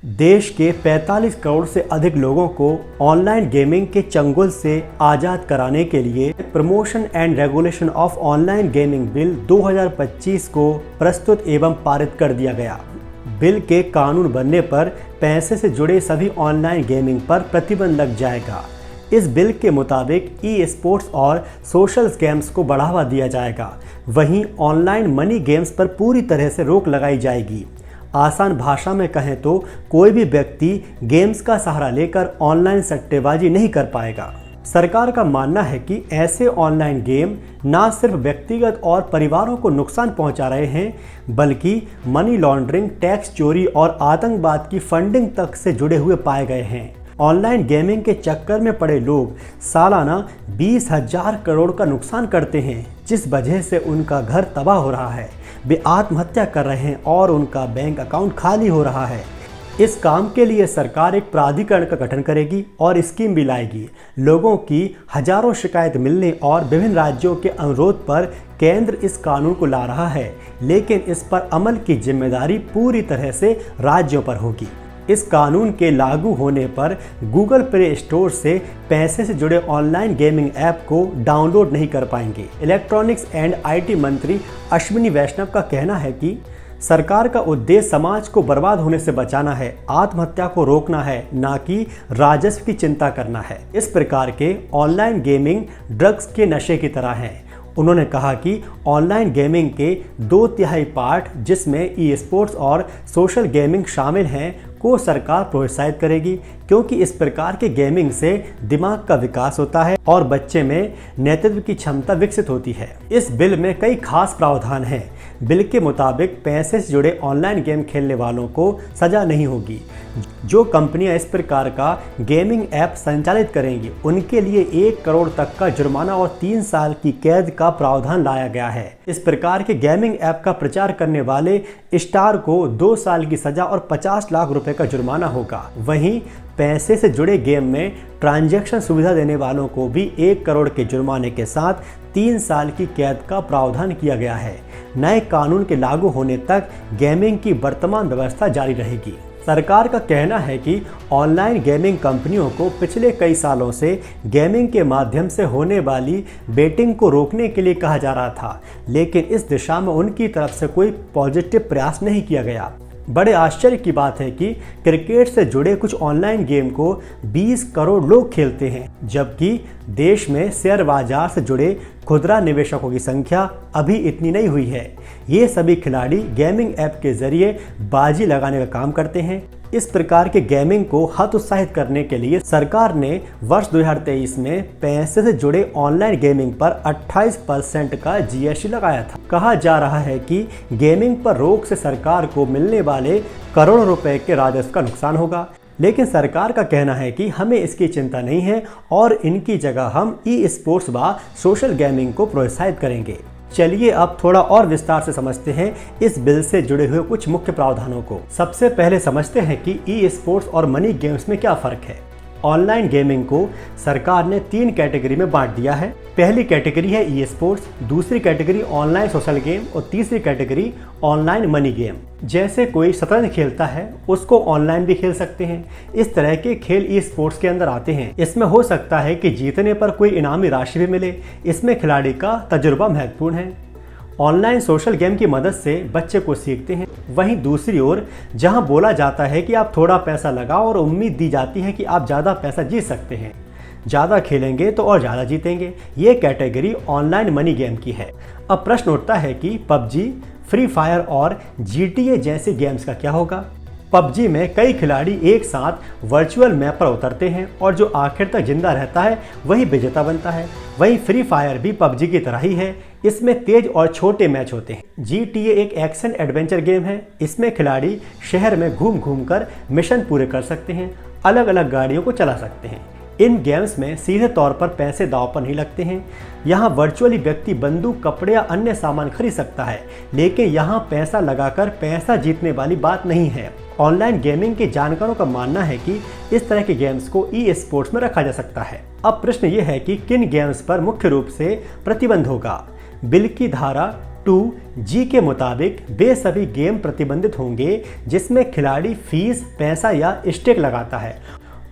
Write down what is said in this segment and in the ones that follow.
देश के 45 करोड़ से अधिक लोगों को ऑनलाइन गेमिंग के चंगुल से आज़ाद कराने के लिए promotion and regulation of online gaming bill 2025 को प्रस्तुत एवं पारित कर दिया गया। बिल के कानून बनने पर पैसे से जुड़े सभी ऑनलाइन गेमिंग पर प्रतिबंध लग जाएगा। इस बिल के मुताबिक ई स्पोर्ट्स और सोशल गेम्स को बढ़ावा दिया जाएगा। वहीं ऑनलाइन मनी गेम्स पर पूरी तरह से रोक लगाई जाएगी। आसान भाषा में कहें तो कोई भी व्यक्ति गेम्स का सहारा लेकर ऑनलाइन सट्टेबाजी नहीं कर पाएगा। सरकार का मानना है कि ऐसे ऑनलाइन गेम न सिर्फ व्यक्तिगत और परिवारों को नुकसान पहुंचा रहे हैं, बल्कि मनी लॉन्ड्रिंग, टैक्स चोरी और आतंकवाद की फंडिंग तक से जुड़े हुए पाए गए हैं। ऑनलाइन गेमिंग के चक्कर में पड़े लोग सालाना 20,000 करोड़ का नुकसान करते हैं, जिस वजह से उनका घर तबाह हो रहा है, वे आत्महत्या कर रहे हैं और उनका बैंक अकाउंट खाली हो रहा है। इस काम के लिए सरकार एक प्राधिकरण का गठन करेगी और स्कीम भी लाएगी। लोगों की हजारों शिकायत मिलने और विभिन्न राज्यों के अनुरोध पर केंद्र इस कानून को ला रहा है, लेकिन इस पर अमल की जिम्मेदारी पूरी तरह से राज्यों पर होगी। इस कानून के लागू होने पर गूगल प्ले स्टोर से पैसे से जुड़े ऑनलाइन गेमिंग ऐप को डाउनलोड नहीं कर पाएंगे। इलेक्ट्रॉनिक्स एंड आईटी मंत्री अश्विनी वैष्णव का कहना है कि सरकार का उद्देश्य समाज को बर्बाद होने से बचाना है, आत्महत्या को रोकना है, ना कि राजस्व की चिंता करना है। इस प्रकार के ऑनलाइन गेमिंग ड्रग्स के नशे की तरह है। उन्होंने कहा कि ऑनलाइन गेमिंग के 2/3 पार्ट, जिसमें ई स्पोर्ट्स और सोशल गेमिंग शामिल हैं, को सरकार प्रोत्साहित करेगी, क्योंकि इस प्रकार के गेमिंग से दिमाग का विकास होता है और बच्चे में नेतृत्व की क्षमता विकसित होती है। इस बिल में कई खास प्रावधान हैं। बिल के मुताबिक पैसे से जुड़े ऑनलाइन गेम खेलने वालों को सजा नहीं होगी। जो कंपनियां इस प्रकार का गेमिंग ऐप संचालित करेंगी, उनके लिए 1 करोड़ तक का जुर्माना और 3 साल की कैद का प्रावधान लाया गया है। इस प्रकार के गेमिंग ऐप का प्रचार करने वाले स्टार को 2 साल की सजा और 50 लाख रुपए का जुर्माना होगा। वहीं पैसे से जुड़े गेम में ट्रांजैक्शन सुविधा देने वालों को भी 1 करोड़ के जुर्माने के साथ 3 साल की कैद का प्रावधान किया गया है। नए कानून के लागू होने तक गेमिंग की वर्तमान व्यवस्था जारी रहेगी। सरकार का कहना है कि ऑनलाइन गेमिंग कंपनियों को पिछले कई सालों से गेमिंग के माध्यम से होने वाली बेटिंग को रोकने के लिए कहा जा रहा था, लेकिन इस दिशा में उनकी तरफ से कोई पॉजिटिव प्रयास नहीं किया गया। बड़े आश्चर्य की बात है कि क्रिकेट से जुड़े कुछ ऑनलाइन गेम को 20 करोड़ लोग खेलते हैं, जबकि देश में शेयर बाजार से जुड़े खुदरा निवेशकों की संख्या अभी इतनी नहीं हुई है। ये सभी खिलाड़ी गेमिंग ऐप के जरिए बाजी लगाने का काम करते हैं। इस प्रकार के गेमिंग को हतोत्साहित करने के लिए सरकार ने वर्ष 2023 में पैसे से जुड़े ऑनलाइन गेमिंग पर 28% का जीएसटी लगाया था। कहा जा रहा है कि गेमिंग पर रोक से सरकार को मिलने वाले करोड़ों रुपए के राजस्व का नुकसान होगा, लेकिन सरकार का कहना है कि हमें इसकी चिंता नहीं है और इनकी जगह हम ई स्पोर्ट्स व सोशल गेमिंग को प्रोत्साहित करेंगे। चलिए अब थोड़ा और विस्तार से समझते हैं इस बिल से जुड़े हुए कुछ मुख्य प्रावधानों को। सबसे पहले समझते हैं कि ई स्पोर्ट्स और मनी गेम्स में क्या फर्क है। ऑनलाइन गेमिंग को सरकार ने 3 कैटेगरी में बांट दिया है। पहली कैटेगरी है ई स्पोर्ट्स, दूसरी कैटेगरी ऑनलाइन सोशल गेम और तीसरी कैटेगरी ऑनलाइन मनी गेम। जैसे कोई शतरंज खेलता है, उसको ऑनलाइन भी खेल सकते हैं। इस तरह के खेल ई स्पोर्ट्स के अंदर आते हैं। इसमें हो सकता है कि जीतने पर कोई इनामी राशि भी मिले। इसमें खिलाड़ी का तजुर्बा महत्वपूर्ण है। ऑनलाइन सोशल गेम की मदद से बच्चे को सीखते हैं। वहीं दूसरी ओर जहां बोला जाता है कि आप थोड़ा पैसा लगाओ और उम्मीद दी जाती है कि आप ज़्यादा पैसा जीत सकते हैं, ज़्यादा खेलेंगे तो और ज़्यादा जीतेंगे, ये कैटेगरी ऑनलाइन मनी गेम की है। अब प्रश्न उठता है कि पबजी, फ्री फायर और GTA जैसे गेम्स का क्या होगा। पबजी में कई खिलाड़ी एक साथ वर्चुअल मैप पर उतरते हैं और जो आखिर तक जिंदा रहता है वही विजेता बनता है। वहीं फ्री फायर भी पबजी की तरह ही है। इसमें तेज और छोटे मैच होते हैं। GTA एक एक्शन एडवेंचर गेम है। इसमें खिलाड़ी शहर में घूम घूम कर मिशन पूरे कर सकते हैं, अलग अलग गाड़ियों को चला सकते हैं। इन गेम्स में सीधे तौर पर पैसे दांव पर नहीं लगते हैं। यहाँ वर्चुअली व्यक्ति बंदूक, कपड़े या अन्य सामान खरीद सकता है, लेकिन यहाँ पैसा लगाकर पैसा जीतने वाली बात नहीं है। ऑनलाइन गेमिंग के जानकारों का मानना है कि इस तरह के गेम्स को ई स्पोर्ट्स में रखा जा सकता है। अब प्रश्न ये है कि किन गेम्स पर मुख्य रूप से प्रतिबंध होगा। बिल की धारा 2G के मुताबिक वे सभी गेम प्रतिबंधित होंगे जिसमें खिलाड़ी फीस, पैसा या स्टेक लगाता है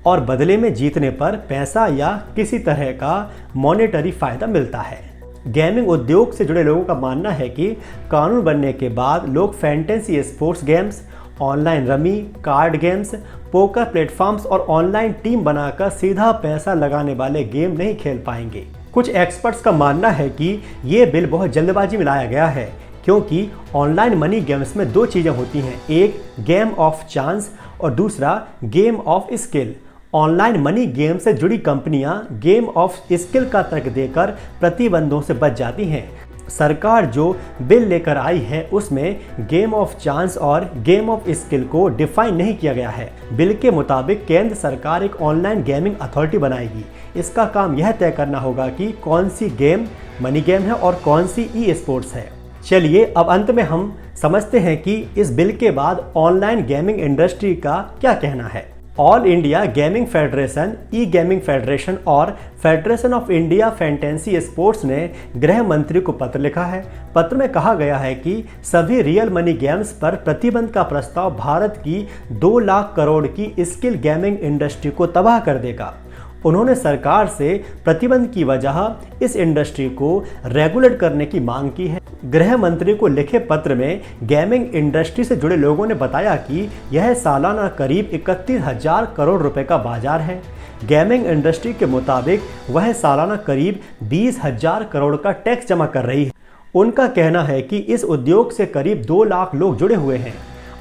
और बदले में जीतने पर पैसा या किसी तरह का मॉनेटरी फायदा मिलता है। गेमिंग उद्योग से जुड़े लोगों का मानना है कि कानून बनने के बाद लोग fantasy sports games, online rummy, card games, poker platforms और ऑनलाइन टीम बनाकर सीधा पैसा लगाने वाले गेम नहीं खेल पाएंगे। कुछ एक्सपर्ट्स का मानना है कि ये बिल बहुत जल्दबाजी में लाया गया है क्योंकि ऑनलाइन मनी गेम्स में दो चीज़ें होती हैं, एक गेम ऑफ चांस और दूसरा game of skill. Online money game से जुड़ी कंपनियां गेम ऑफ स्किल का तर्क देकर प्रतिबंधों से बच जाती हैं। सरकार जो बिल लेकर आई है उसमें गेम ऑफ चांस और गेम ऑफ स्किल को डिफाइन नहीं किया गया है। बिल के मुताबिक केंद्र सरकार एक ऑनलाइन गेमिंग अथॉरिटी बनाएगी। इसका काम यह तय करना होगा कि कौन सी गेम मनी गेम है और कौन सी ई स्पोर्ट्स है। चलिए अब अंत में हम समझते हैं कि इस बिल के बाद ऑनलाइन गेमिंग इंडस्ट्री का क्या कहना है। ऑल इंडिया गेमिंग फेडरेशन, ई गेमिंग फेडरेशन और federation of India fantasy sports ने गृह मंत्री को पत्र लिखा है। पत्र में कहा गया है कि सभी रियल मनी गेम्स पर प्रतिबंध का प्रस्ताव भारत की 2 लाख करोड़ की स्किल गेमिंग इंडस्ट्री को तबाह कर देगा। उन्होंने सरकार से प्रतिबंध की वजह इस इंडस्ट्री को रेगुलेट करने की मांग की है। गृह मंत्री को लिखे पत्र में गेमिंग इंडस्ट्री से जुड़े लोगों ने बताया कि यह सालाना करीब 31,000 करोड़ रुपए का बाजार है। गेमिंग इंडस्ट्री के मुताबिक वह सालाना करीब 20,000 करोड़ का टैक्स जमा कर रही है। उनका कहना है कि इस उद्योग से करीब 2 लाख लोग जुड़े हुए हैं।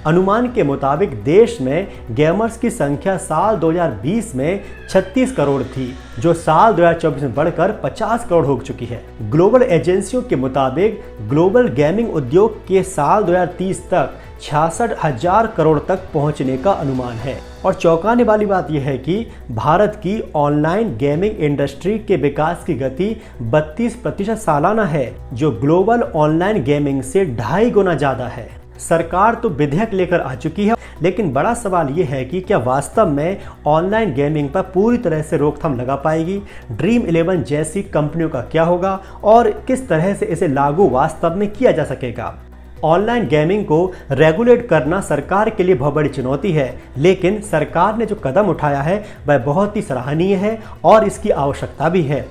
अनुमान के मुताबिक देश में गेमर्स की संख्या साल 2020 में 36 करोड़ थी, जो साल 2024 में बढ़कर 50 करोड़ हो चुकी है। ग्लोबल एजेंसियों के मुताबिक ग्लोबल गेमिंग उद्योग के साल 2030 तक 66,000 करोड़ तक पहुंचने का अनुमान है। और चौंकाने वाली बात यह है कि भारत की ऑनलाइन गेमिंग इंडस्ट्री के विकास की गति 32% सालाना है, जो ग्लोबल ऑनलाइन गेमिंग से 2.5 गुना ज़्यादा है। सरकार तो विधेयक लेकर आ चुकी है, लेकिन बड़ा सवाल ये है कि क्या वास्तव में ऑनलाइन गेमिंग पर पूरी तरह से रोकथाम लगा पाएगी। ड्रीम 11 जैसी कंपनियों का क्या होगा और किस तरह से इसे लागू वास्तव में किया जा सकेगा। ऑनलाइन गेमिंग को रेगुलेट करना सरकार के लिए बहुत बड़ी चुनौती है, लेकिन सरकार ने जो कदम उठाया है वह बहुत ही सराहनीय है और इसकी आवश्यकता भी है।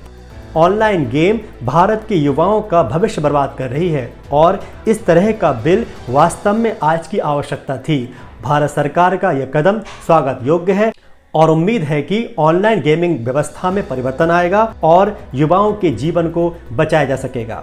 ऑनलाइन गेम भारत के युवाओं का भविष्य बर्बाद कर रही है और इस तरह का बिल वास्तव में आज की आवश्यकता थी। भारत सरकार का यह कदम स्वागत योग्य है और उम्मीद है कि ऑनलाइन गेमिंग व्यवस्था में परिवर्तन आएगा और युवाओं के जीवन को बचाया जा सकेगा।